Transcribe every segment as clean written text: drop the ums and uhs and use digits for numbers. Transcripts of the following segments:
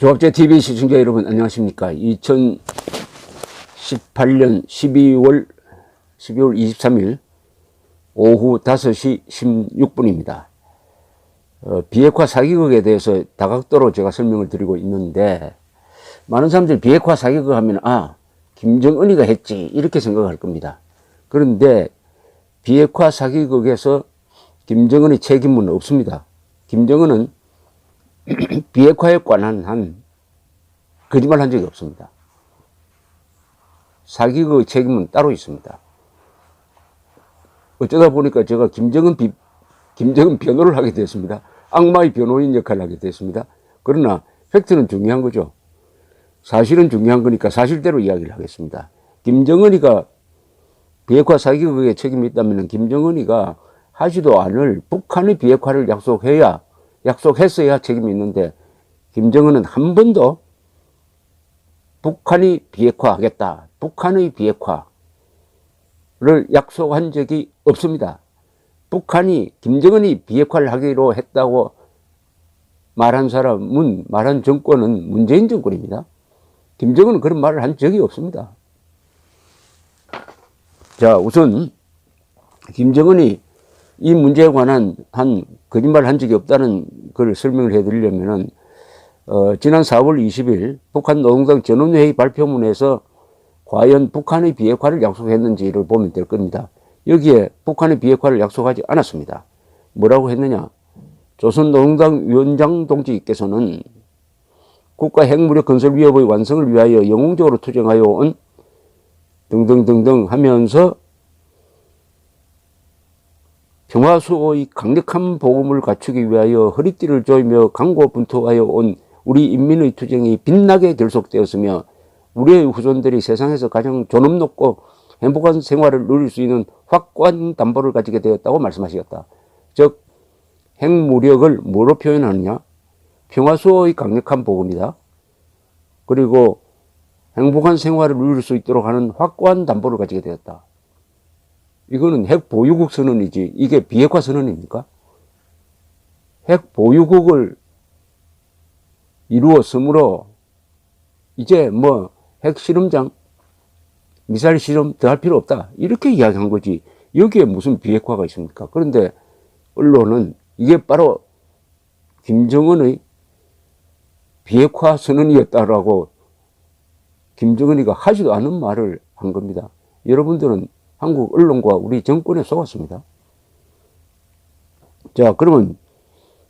조합제TV 시청자 여러분 안녕하십니까. 2018년 12월 23일 오후 5시 16분입니다. 비핵화 사기극에 대해서 다각도로 제가 설명을 드리고 있는데, 많은 사람들이 비핵화 사기극 하면 김정은이가 했지 이렇게 생각할 겁니다. 그런데 비핵화 사기극에서 김정은의 책임은 없습니다. 김정은은 비핵화에 관한 한 거짓말 한 적이 없습니다. 사기극의 책임은 따로 있습니다. 어쩌다 보니까 제가 김정은 변호를 하게 됐습니다. 악마의 변호인 역할을 하게 됐습니다. 그러나 팩트는 중요한 거죠. 사실은 중요한 거니까 사실대로 이야기를 하겠습니다. 김정은이가 비핵화 사기극에 책임이 있다면 김정은이가 하지도 않을 북한의 비핵화를 약속했어야 책임이 있는데, 김정은은 한 번도 북한이 비핵화하겠다, 북한의 비핵화를 약속한 적이 없습니다. 김정은이 비핵화를 하기로 했다고 말한 정권은 문재인 정권입니다. 김정은은 그런 말을 한 적이 없습니다. 자, 우선 김정은이 이 문제에 관한 거짓말을 한 적이 없다는 걸 설명을 해드리려면은, 지난 4월 20일 북한 노동당 전원회의 발표문에서 과연 북한의 비핵화를 약속했는지를 보면 될 겁니다. 여기에 북한의 비핵화를 약속하지 않았습니다. 뭐라고 했느냐? 조선노동당 위원장 동지께서는 국가 핵무력 건설 위협의 완성을 위하여 영웅적으로 투쟁하여 온 등등등등 하면서 평화수호의 강력한 보금을 갖추기 위하여 허리띠를 조이며 강고분투하여 온 우리 인민의 투쟁이 빛나게 결속되었으며, 우리의 후손들이 세상에서 가장 존엄 높고 행복한 생활을 누릴 수 있는 확고한 담보를 가지게 되었다고 말씀하셨다. 즉, 핵무력을 뭐로 표현하느냐? 평화수호의 강력한 보금이다. 그리고 행복한 생활을 누릴 수 있도록 하는 확고한 담보를 가지게 되었다. 이거는 핵 보유국 선언이지, 이게 비핵화 선언입니까? 핵 보유국을 이루었으므로 이제 핵 실험장, 미사일 실험 더 할 필요 없다, 이렇게 이야기한 거지, 여기에 무슨 비핵화가 있습니까? 그런데 언론은 이게 바로 김정은의 비핵화 선언이었다라고 김정은이가 하지도 않은 말을 한 겁니다. 여러분들은 한국 언론과 우리 정권에 속았습니다. 자, 그러면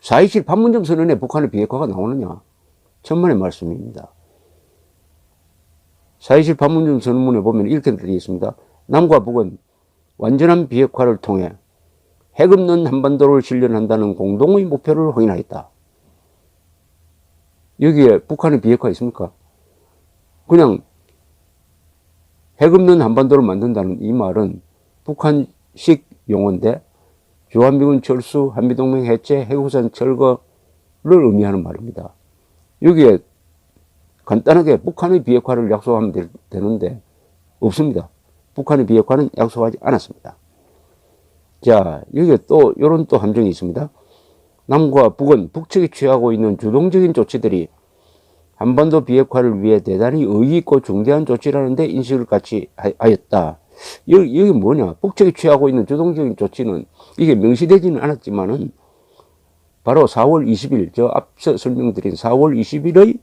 4.27 판문점 선언에 북한의 비핵화가 나오느냐? 천만의 말씀입니다. 4.27 판문점 선언문에 보면 이렇게 되어 있습니다. 남과 북은 완전한 비핵화를 통해 핵 없는 한반도를 실현한다는 공동의 목표를 확인하였다. 여기에 북한의 비핵화 있습니까? 그냥 핵 없는 한반도를 만든다는 이 말은 북한식 용어인데, 주한미군 철수, 한미동맹 해체, 핵우산 철거를 의미하는 말입니다. 여기에 간단하게 북한의 비핵화를 약속하면 되는데 없습니다. 북한의 비핵화는 약속하지 않았습니다. 자, 여기에 또 이런 함정이 있습니다. 남과 북은 북측이 취하고 있는 주동적인 조치들이 한반도 비핵화를 위해 대단히 의의 있고 중대한 조치라는 데 인식을 같이 하였다. 여기 뭐냐? 북측이 취하고 있는 주동적인 조치는 이게 명시되지는 않았지만은 바로 4월 20일, 저 앞서 설명드린 4월 20일의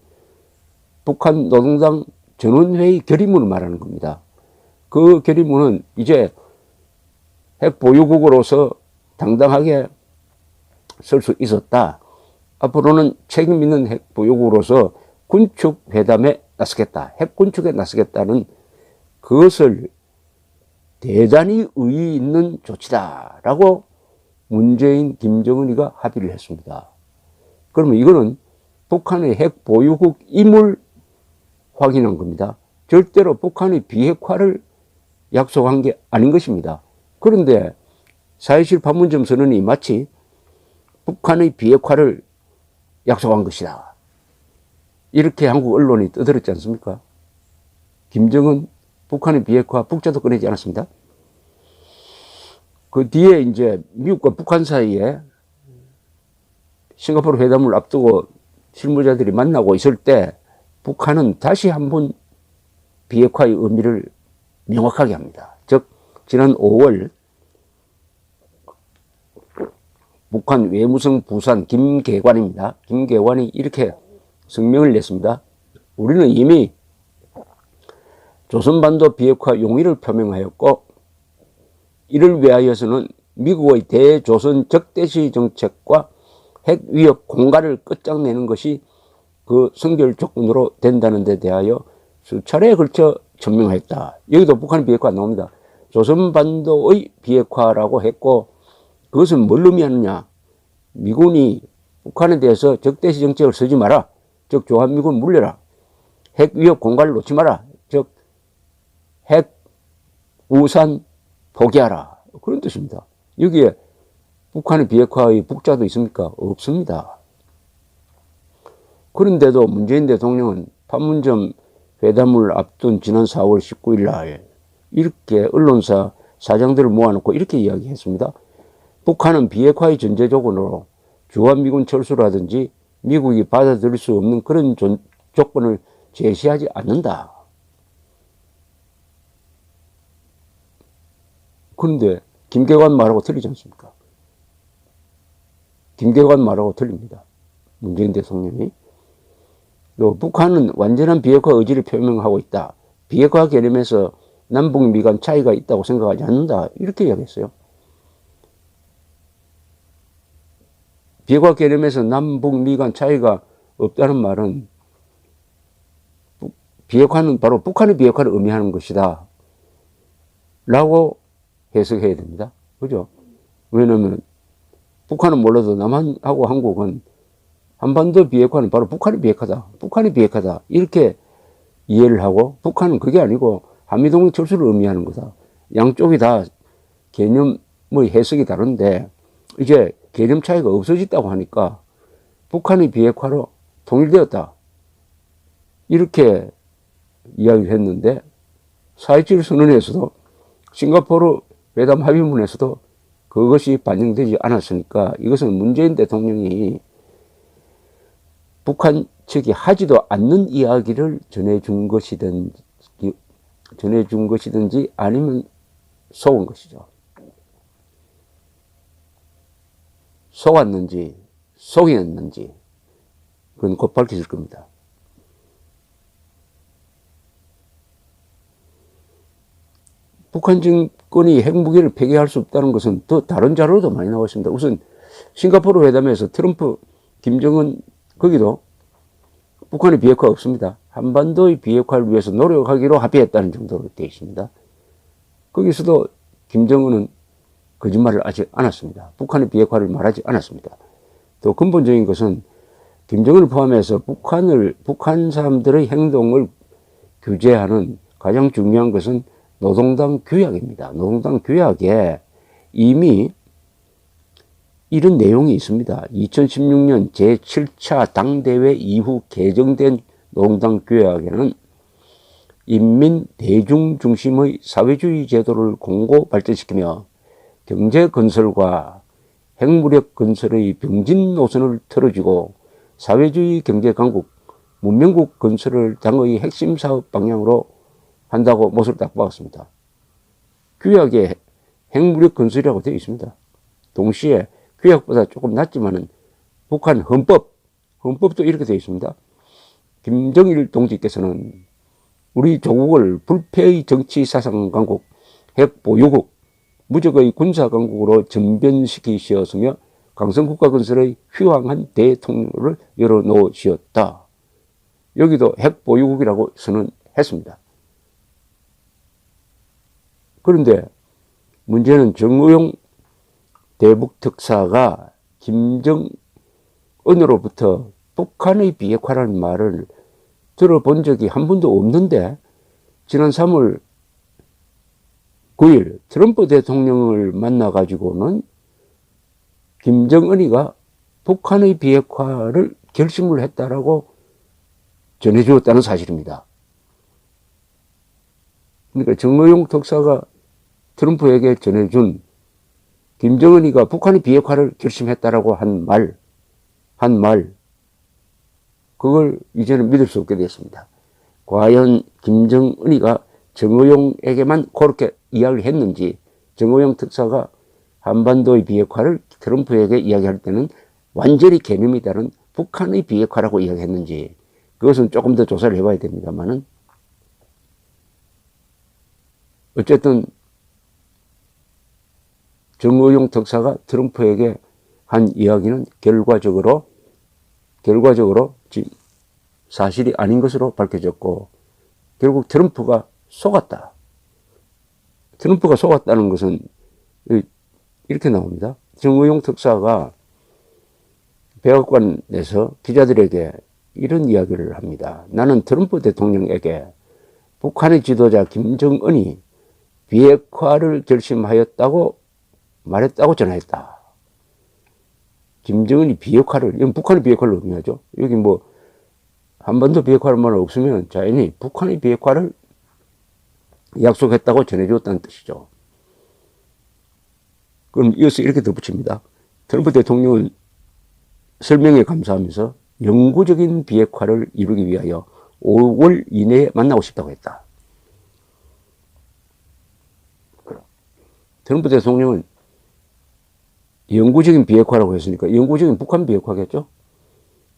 북한 노동당 전원회의 결의문을 말하는 겁니다. 그 결의문은 이제 핵 보유국으로서 당당하게 설 수 있었다. 앞으로는 책임 있는 핵 보유국으로서 군축 회담에 나서겠다, 핵 군축에 나서겠다는, 그것을 대단히 의의 있는 조치다라고 문재인, 김정은이가 합의를 했습니다. 그러면 이거는 북한의 핵 보유국임을 확인한 겁니다. 절대로 북한의 비핵화를 약속한 게 아닌 것입니다. 그런데 4.27 판문점 선언이 마치 북한의 비핵화를 약속한 것이다, 이렇게 한국 언론이 떠들었지 않습니까? 김정은 북한의 비핵화 북자도 꺼내지 않았습니다. 그 뒤에 이제 미국과 북한 사이에 싱가포르 회담을 앞두고 실무자들이 만나고 있을 때 북한은 다시 한번 비핵화의 의미를 명확하게 합니다. 즉 지난 5월 북한 외무성 부산 김계관입니다. 김계관이 이렇게 성명을 냈습니다. 우리는 이미 조선반도 비핵화 용의를 표명하였고 이를 위하여서는 미국의 대조선 적대시 정책과 핵위협 공갈을 끝장내는 것이 그 선결 조건으로 된다는 데 대하여 수차례에 걸쳐 천명하였다. 여기도 북한 비핵화 나옵니다. 조선반도의 비핵화라고 했고 그것은 뭘 의미하느냐. 미군이 북한에 대해서 적대시 정책을 쓰지 마라. 즉 주한미군 물려라. 핵위협 공갈을 놓지 마라. 즉 핵 우산 포기하라. 그런 뜻입니다. 여기에 북한의 비핵화의 북자도 있습니까? 없습니다. 그런데도 문재인 대통령은 판문점 회담을 앞둔 지난 4월 19일 날 이렇게 언론사 사장들을 모아놓고 이렇게 이야기했습니다. 북한은 비핵화의 전제 조건으로 주한미군 철수라든지 미국이 받아들일 수 없는 그런 조건을 제시하지 않는다. 그런데 김계관 말하고 틀리지 않습니까? 김계관 말하고 틀립니다. 문재인 대통령이. 또 북한은 완전한 비핵화 의지를 표명하고 있다. 비핵화 개념에서 남북미 간 차이가 있다고 생각하지 않는다. 이렇게 이야기했어요. 비핵화 개념에서 남북미 간 차이가 없다는 말은 비핵화는 바로 북한의 비핵화를 의미하는 것이다. 라고 해석해야 됩니다. 그죠? 왜냐면 북한은 몰라도 남한하고 한국은 한반도 비핵화는 바로 북한의 비핵화다. 북한의 비핵화다. 이렇게 이해를 하고 북한은 그게 아니고 한미동맹 철수를 의미하는 거다. 양쪽이 다 개념의 해석이 다른데 이제 개념 차이가 없어졌다고 하니까 북한의 비핵화로 통일되었다. 이렇게 이야기를 했는데 4.27 선언에서도 싱가포르 회담 합의문에서도 그것이 반영되지 않았으니까 이것은 문재인 대통령이 북한 측이 하지도 않는 이야기를 전해준 것이든지 아니면 속은 것이죠. 속았는지 속였는지 그건 곧 밝혀질 겁니다. 북한 정권이 핵무기를 폐기할 수 없다는 것은 또 다른 자료도 많이 나와 있습니다. 우선 싱가포르 회담에서 트럼프, 김정은 거기도 북한의 비핵화 없습니다. 한반도의 비핵화를 위해서 노력하기로 합의했다는 정도로 되어 있습니다. 거기서도 김정은은 거짓말을 하지 않았습니다. 북한의 비핵화를 말하지 않았습니다. 또 근본적인 것은 김정은을 포함해서 북한 사람들의 행동을 규제하는 가장 중요한 것은 노동당 규약입니다. 노동당 규약에 이미 이런 내용이 있습니다. 2016년 제7차 당대회 이후 개정된 노동당 규약에는 인민 대중 중심의 사회주의 제도를 공고 발전시키며 경제 건설과 핵무력 건설의 병진 노선을 틀어주고 사회주의 경제 강국, 문명국 건설을 당의 핵심 사업 방향으로 한다고 못을 딱 박았습니다. 규약에 핵무력 건설이라고 되어 있습니다. 동시에 규약보다 조금 낮지만은 북한 헌법도 이렇게 되어 있습니다. 김정일 동지께서는 우리 조국을 불패의 정치 사상 강국, 핵 보유국, 무적의 군사 강국으로 전변시키시었으며 강성국가 건설의 휘황한 대통로를 열어놓으시었다. 여기도 핵 보유국이라고 선언했습니다. 그런데 문제는 정의용 대북 특사가 김정은으로부터 북한의 비핵화라는 말을 들어본 적이 한 번도 없는데 지난 3월 9일 트럼프 대통령을 만나가지고는 김정은이가 북한의 비핵화를 결심을 했다라고 전해주었다는 사실입니다. 그러니까 정의용 특사가 트럼프에게 전해준 김정은이가 북한의 비핵화를 결심했다라고 한 말, 그걸 이제는 믿을 수 없게 됐습니다. 과연 김정은이가 정의용에게만 그렇게 이야기를 했는지, 정의용 특사가 한반도의 비핵화를 트럼프에게 이야기할 때는 완전히 개념이 다른 북한의 비핵화라고 이야기했는지, 그것은 조금 더 조사를 해봐야 됩니다만은, 어쨌든 정의용 특사가 트럼프에게 한 이야기는 결과적으로 사실이 아닌 것으로 밝혀졌고, 결국 트럼프가 속았다. 트럼프가 속았다는 것은 이렇게 나옵니다. 정의용 특사가 백악관에서 기자들에게 이런 이야기를 합니다. 나는 트럼프 대통령에게 북한의 지도자 김정은이 비핵화를 결심하였다고 말했다고 전화했다. 김정은이 비핵화를, 이건 북한의 비핵화를 의미하죠. 여기 뭐 한반도 비핵화란 말 없으면 자연히 북한의 비핵화를 약속했다고 전해주었다는 뜻이죠. 그럼 이어서 이렇게 덧붙입니다. 트럼프 대통령은 설명에 감사하면서 영구적인 비핵화를 이루기 위하여 5월 이내에 만나고 싶다고 했다. 트럼프 대통령은 영구적인 비핵화라고 했으니까 영구적인 북한 비핵화겠죠.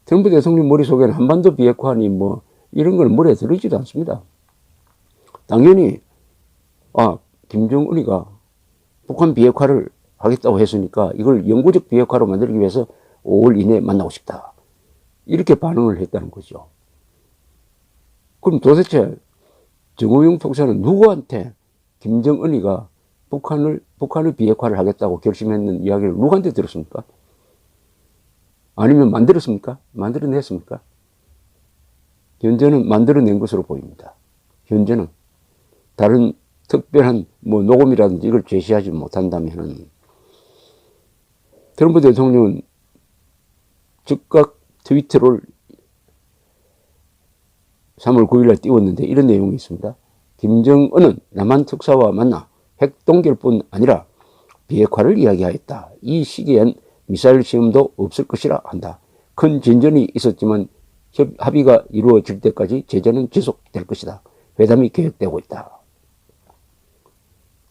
트럼프 대통령 머릿속에는 한반도 비핵화니 뭐 이런 걸 머리에 들어있지도 않습니다. 당연히 김정은이가 북한 비핵화를 하겠다고 했으니까 이걸 영구적 비핵화로 만들기 위해서 5월 이내에 만나고 싶다. 이렇게 반응을 했다는 거죠. 그럼 도대체 정의용 특사는 누구한테 김정은이가 북한의 비핵화를 하겠다고 결심했는 이야기를 누구한테 들었습니까? 아니면 만들었습니까? 만들어냈습니까? 현재는 만들어낸 것으로 보입니다. 현재는 다른 특별한 뭐 녹음이라든지 이걸 제시하지 못한다면은 트럼프 대통령은 즉각 트위터를 3월 9일날 띄웠는데 이런 내용이 있습니다. 김정은은 남한 특사와 만나 핵동결뿐 아니라 비핵화를 이야기하였다. 이 시기엔 미사일 시험도 없을 것이라 한다. 큰 진전이 있었지만 합의가 이루어질 때까지 제재는 지속될 것이다. 회담이 계획되고 있다.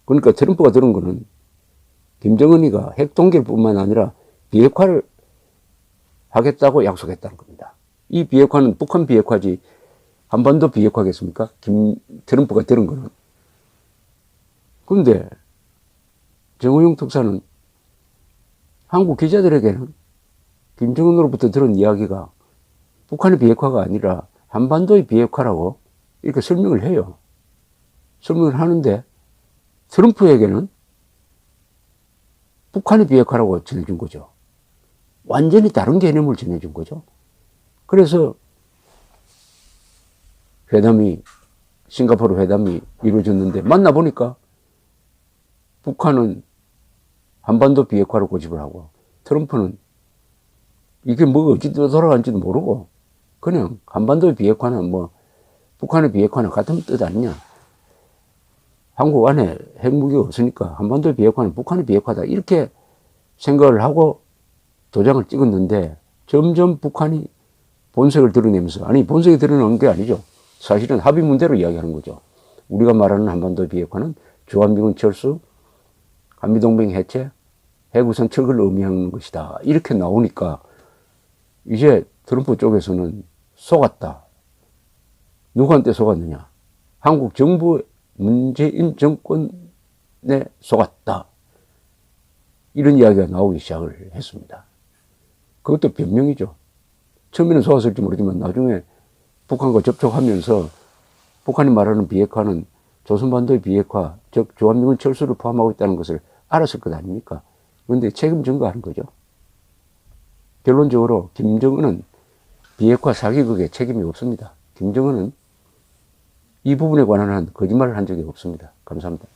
그러니까 트럼프가 들은 거는 김정은이가 핵동결뿐만 아니라 비핵화를 하겠다고 약속했다는 겁니다. 이 비핵화는 북한 비핵화지 한반도 비핵화겠습니까? 트럼프가 들은 거는. 그런데 정의용 특사는 한국 기자들에게는 김정은으로부터 들은 이야기가 북한의 비핵화가 아니라 한반도의 비핵화라고 이렇게 설명을 해요. 설명을 하는데 트럼프에게는 북한의 비핵화라고 전해준 거죠. 완전히 다른 개념을 전해준 거죠. 그래서 싱가포르 회담이 이루어졌는데 만나보니까 북한은 한반도 비핵화로 고집을 하고 트럼프는 이게 뭐가 어찌 돌아가는지도 모르고 그냥 한반도의 비핵화는 뭐 북한의 비핵화는 같은 뜻 아니냐. 한국 안에 핵무기가 없으니까 한반도의 비핵화는 북한의 비핵화다. 이렇게 생각을 하고 도장을 찍었는데 점점 북한이 본색을 드러내면서, 아니 본색이 드러나는 게 아니죠. 사실은 합의 문제로 이야기하는 거죠. 우리가 말하는 한반도 비핵화는 주한미군 철수, 한미동맹 해체, 핵우산 척을 의미하는 것이다. 이렇게 나오니까 이제 트럼프 쪽에서는 속았다. 누구한테 속았느냐? 한국 정부 문재인 정권에 속았다. 이런 이야기가 나오기 시작을 했습니다. 그것도 변명이죠. 처음에는 속았을지 모르지만 나중에 북한과 접촉하면서 북한이 말하는 비핵화는 조선반도의 비핵화, 즉 주한미군 철수를 포함하고 있다는 것을 알았을 것 아닙니까? 그런데 책임 전가하는 거죠. 결론적으로 김정은은 비핵화 사기극에 책임이 없습니다. 김정은은 이 부분에 관한 거짓말을 한 적이 없습니다. 감사합니다.